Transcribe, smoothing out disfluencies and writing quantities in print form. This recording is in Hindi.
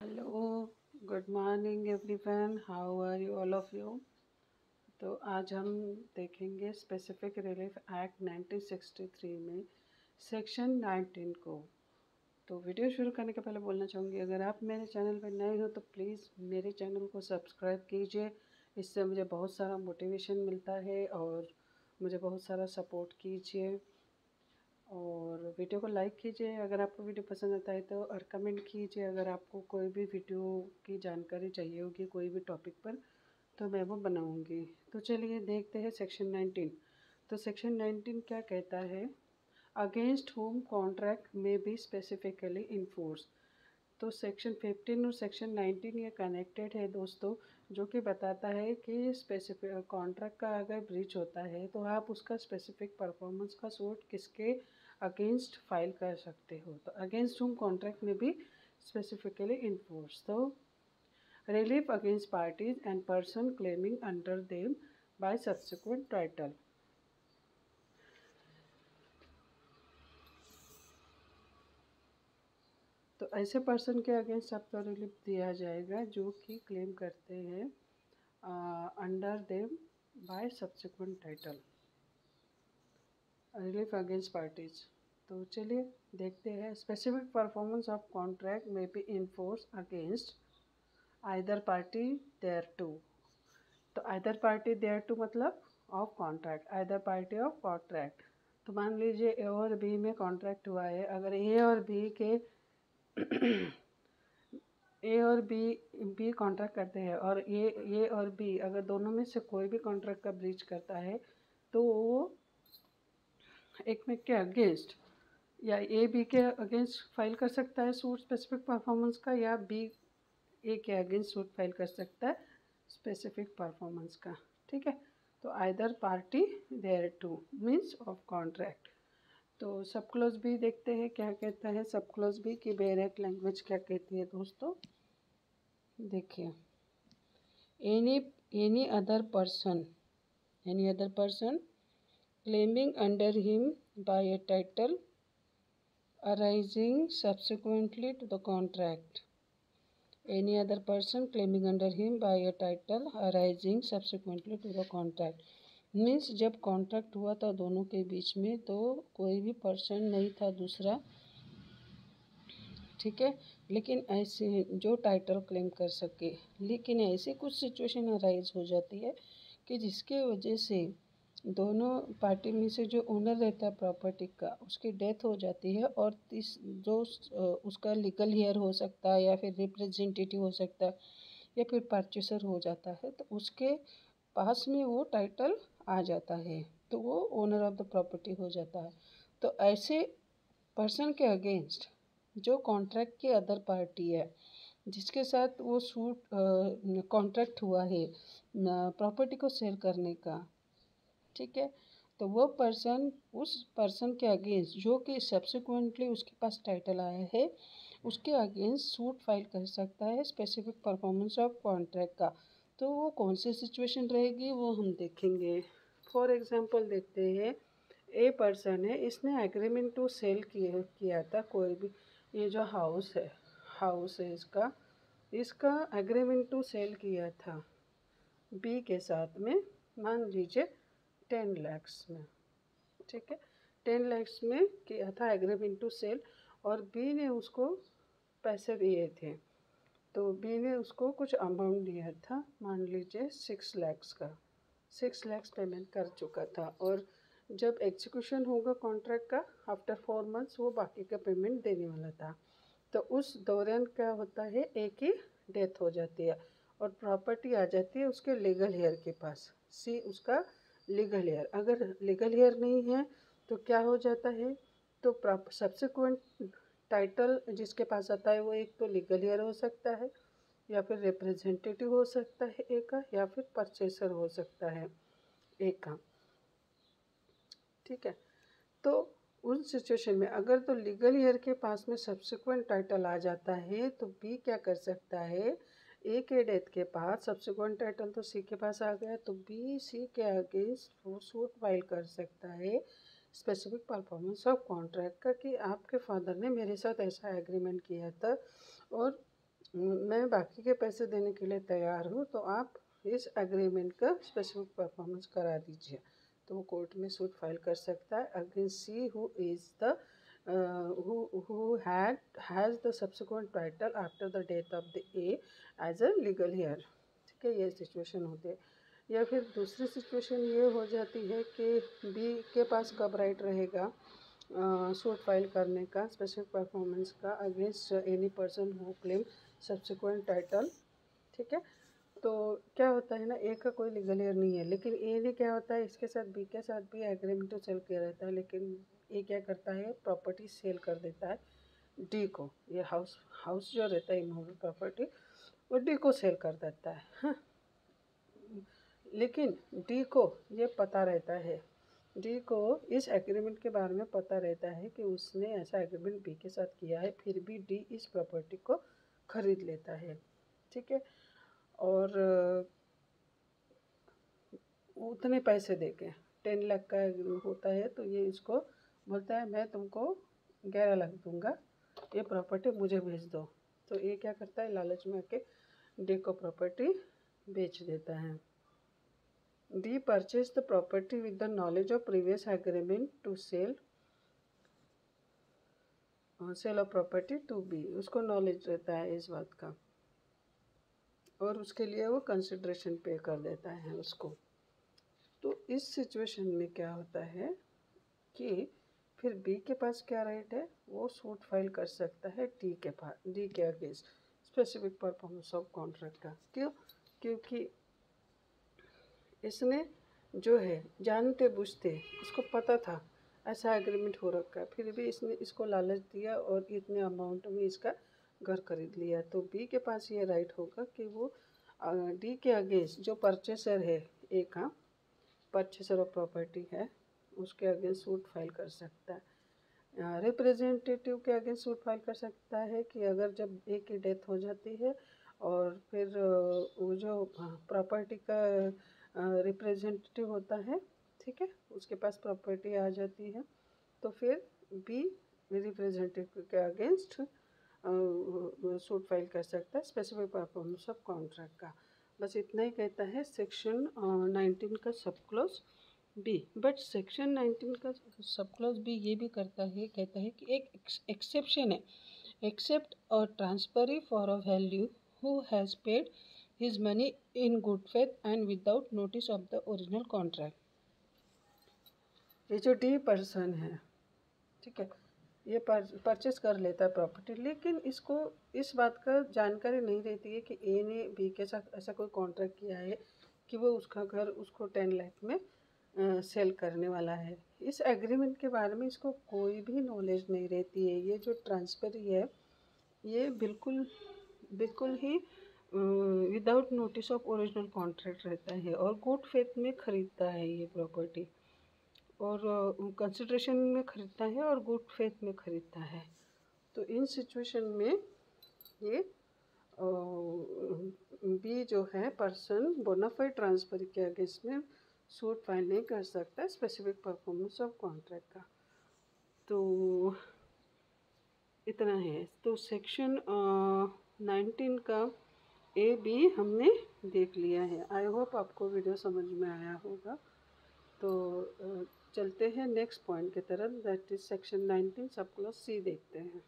Hello, good morning everyone, how are you all of you. तो आज हम देखेंगे स्पेसिफिक रिलीफ एक्ट 1963 में सेक्शन 19 को। तो वीडियो शुरू करने के पहले बोलना चाहूँगी, अगर आप मेरे चैनल पर नए हो तो प्लीज़ मेरे चैनल को सब्सक्राइब कीजिए। इससे मुझे बहुत सारा मोटिवेशन मिलता है और मुझे बहुत सारा सपोर्ट कीजिए। और वीडियो को लाइक कीजिए अगर आपको वीडियो पसंद आता है तो, और कमेंट कीजिए अगर आपको कोई भी वीडियो की जानकारी चाहिए होगी कोई भी टॉपिक पर, तो मैं वो बनाऊंगी। तो चलिए देखते हैं सेक्शन 19। तो सेक्शन 19 क्या कहता है? अगेंस्ट होम कॉन्ट्रैक्ट में बी स्पेसिफिकली इन्फोर्स। तो सेक्शन 15 और सेक्शन 19 ये कनेक्टेड है दोस्तों, जो कि बताता है कि स्पेसिफिक कॉन्ट्रैक्ट का अगर ब्रीच होता है तो आप उसका स्पेसिफिक परफॉर्मेंस का सूट किसके अगेंस्ट फाइल कर सकते हो। तो अगेंस्ट होम कॉन्ट्रैक्ट में भी स्पेसिफिकली इन्फोर्स। तो relief against parties and person claiming under them by subsequent title. तो ऐसे पर्सन के अगेंस्ट आपको रिलीफ दिया जाएगा जो कि क्लेम करते हैं under them by subsequent title. Relief against parties. तो चलिए देखते हैं। स्पेसिफिक परफॉर्मेंस ऑफ कॉन्ट्रैक्ट में be enforce against either party thereto. तो आइदर पार्टी देयर टू मतलब of contract, either party of contract. तो मान लीजिए ए और बी में कॉन्ट्रैक्ट हुआ है, अगर ए और बी के ए और बी कॉन्ट्रैक्ट करते हैं और ए और बी अगर दोनों में से कोई भी कॉन्ट्रैक्ट का ब्रीच करता है तो वो एक में के अगेंस्ट या ए बी के अगेंस्ट फाइल कर सकता है सूट स्पेसिफिक परफॉर्मेंस का, या बी ए के अगेंस्ट सूट फाइल कर सकता है स्पेसिफिक परफॉर्मेंस का। ठीक है। तो either party thereto means of contract. तो सब क्लोज भी देखते हैं क्या कहता है सब क्लोज भी कि बेरेक लैंग्वेज क्या कहती है दोस्तों। देखिए, any any other person claiming under him by a title arising subsequently to the contract. Any other person claiming under him by a title arising subsequently to the contract means जब कॉन्ट्रैक्ट हुआ था दोनों के बीच में तो कोई भी पर्सन नहीं था दूसरा, ठीक है, लेकिन ऐसे जो टाइटल क्लेम कर सके। लेकिन ऐसी कुछ सिचुएशन अराइज हो जाती है कि जिसके वजह से दोनों पार्टी में से जो ओनर रहता है प्रॉपर्टी का उसकी डेथ हो जाती है, और जो उसका लीगल हेयर हो सकता है या फिर रिप्रेजेंटेटिव हो सकता है या फिर परचेसर हो जाता है, तो उसके पास में वो टाइटल आ जाता है तो वो ओनर ऑफ द प्रॉपर्टी हो जाता है। तो ऐसे पर्सन के अगेंस्ट जो कॉन्ट्रैक्ट की अदर पार्टी है जिसके साथ वो सूट कॉन्ट्रैक्ट हुआ है प्रॉपर्टी को सेल करने का, ठीक है, तो वो पर्सन उस पर्सन के अगेंस्ट जो कि सब्सिक्वेंटली उसके पास टाइटल आया है उसके अगेंस्ट सूट फाइल कर सकता है स्पेसिफिक परफॉर्मेंस ऑफ कॉन्ट्रैक्ट का। तो वो कौन सी सिचुएशन रहेगी वो हम देखेंगे। फॉर एग्जांपल देखते हैं, ए पर्सन है, इसने एग्रीमेंट टू सेल किया था कोई भी, ये जो हाउस है इसका इसका एग्रीमेंट टू सेल किया था बी के साथ में, मान लीजिए 10 lakhs में। ठीक है, 10 lakhs में किया था एग्रीमेंट टू सेल, और बी ने उसको पैसे दिए थे। तो बी ने उसको कुछ अमाउंट दिया था, मान लीजिए 6 lakhs का, 6 lakhs पेमेंट कर चुका था, और जब एग्जीक्यूशन होगा कॉन्ट्रैक्ट का आफ्टर 4 months वो बाकी का पेमेंट देने वाला था। तो उस दौरान क्या होता है, एक ही डेथ हो जाती है और प्रॉपर्टी आ जाती है उसके लीगल हेयर के पास। सी उसका लीगल हेयर, अगर लीगल हेयर नहीं है तो क्या हो जाता है, तो सब्सिक्वेंट टाइटल जिसके पास आता है वो एक तो लीगल हेयर हो सकता है या फिर रिप्रेजेंटेटिव हो सकता है एक का, या फिर परचेसर हो सकता है एक का। ठीक है। तो उस सिचुएशन में अगर तो लीगल हेयर के पास में सब्सिक्वेंट टाइटल आ जाता है तो बी क्या कर सकता है, ए के डेथ के बाद सब्सिक्वेंट टाइटल तो सी के पास आ गया, तो बी सी के अगेंस्ट वो सूट फाइल कर सकता है स्पेसिफिक परफॉर्मेंस ऑफ कॉन्ट्रैक्ट का, कि आपके फादर ने मेरे साथ ऐसा एग्रीमेंट किया था और मैं बाकी के पैसे देने के लिए तैयार हूँ, तो आप इस एग्रीमेंट का स्पेसिफिक परफॉर्मेंस करा दीजिए। तो वो कोर्ट में सूट फाइल कर सकता है against see who is the who has the subsequent title after the death of the A as a legal heir। ठीक है, ये सिचुएशन होती है। या फिर दूसरी सिचुएशन ये हो जाती है कि बी के पास कब राइट रहेगा सूट फाइल करने का स्पेसिफिक परफॉर्मेंस का against any person who claim subsequent title. ठीक है, तो क्या होता है ना, ए का कोई लीगल एयर नहीं है, लेकिन ए ने क्या होता है, इसके साथ बी के साथ भी एग्रीमेंट तो चल के रहता है, लेकिन ए क्या करता है, प्रॉपर्टी सेल कर देता है डी को। ये हाउस जो रहता है इमूवेबल प्रॉपर्टी, वो डी को सेल कर देता है। हाँ, लेकिन डी को ये पता रहता है, डी को इस एग्रीमेंट के बारे में पता रहता है कि उसने ऐसा एग्रीमेंट बी के साथ किया है, फिर भी डी इस प्रॉपर्टी को खरीद लेता है। ठीक है, और उतने पैसे देके 10 लाख का होता है, तो ये इसको बोलता है मैं तुमको 11 लाख दूंगा, ये प्रॉपर्टी मुझे भेज दो। तो ये क्या करता है, लालच में आके डी को प्रॉपर्टी बेच देता है। D purchase the property with the knowledge of previous agreement to sale of property to B. उसको नॉलेज रहता है इस बात का, और उसके लिए वो कंसिडरेशन पे कर देता है उसको। तो इस सिचुएशन में क्या होता है कि फिर बी के पास क्या राइट है, वो सूट फाइल कर सकता है डी के पास, डी के against specific performance of contract का। क्यों? क्योंकि इसने जो है जानते बुझते, इसको पता था ऐसा एग्रीमेंट हो रखा है, फिर भी इसने इसको लालच दिया और इतने अमाउंट में इसका घर खरीद लिया। तो बी के पास ये राइट होगा कि वो डी के अगेंस्ट जो परचेसर है, एक परचेसर ऑफ प्रॉपर्टी है, उसके अगेंस्ट सूट फाइल कर सकता है। रिप्रेजेंटेटिव के अगेंस्ट सूट फाइल कर सकता है कि अगर जब ए की डेथ हो जाती है और फिर वो जो प्रॉपर्टी का रिप्रेजेंटेटिव होता है, ठीक है, उसके पास प्रॉपर्टी आ जाती है, तो फिर बी रिप्रेजेंटेटिव के अगेंस्ट सूट फाइल कर सकता है स्पेसिफिक परफॉर्मेंस ऑफ कॉन्ट्रैक्ट का। बस इतना ही कहता है सेक्शन 19 का sub clause B. But section 19 का सब क्लॉज बी ये भी करता है, कहता है कि एक एक्सेप्शन है, except a transferee for a value who has paid his money in good faith and without notice of the original contract। ये जो डी पर्सन है, ठीक है, ये परचेस कर लेता है प्रॉपर्टी, लेकिन इसको इस बात का जानकारी नहीं रहती है कि ए ने बी के साथ ऐसा कोई कॉन्ट्रैक्ट किया है कि वो उसका घर उसको 10 लाख में सेल करने वाला है। इस एग्रीमेंट के बारे में इसको कोई भी नॉलेज नहीं रहती है। ये जो ट्रांसफरी है, ये बिल्कुल ही without notice of original contract रहता है और गुड फेथ में ख़रीदता है ये प्रॉपर्टी, और कंसिडरेशन में ख़रीदता है और गुड फेथ में ख़रीदता है। तो इन सिचुएशन में ये बी जो है पर्सन बोनाफाइड ट्रांसफर के अगेंस्ट में सूट फाइल नहीं कर सकता स्पेसिफिक परफॉर्मेंस ऑफ कॉन्ट्रैक्ट का। तो इतना है। तो सेक्शन 19 का ए बी हमने देख लिया है। आई होप आपको वीडियो समझ में आया होगा। तो चलते हैं नेक्स्ट पॉइंट की तरफ, that is section 19 sub clause C देखते हैं।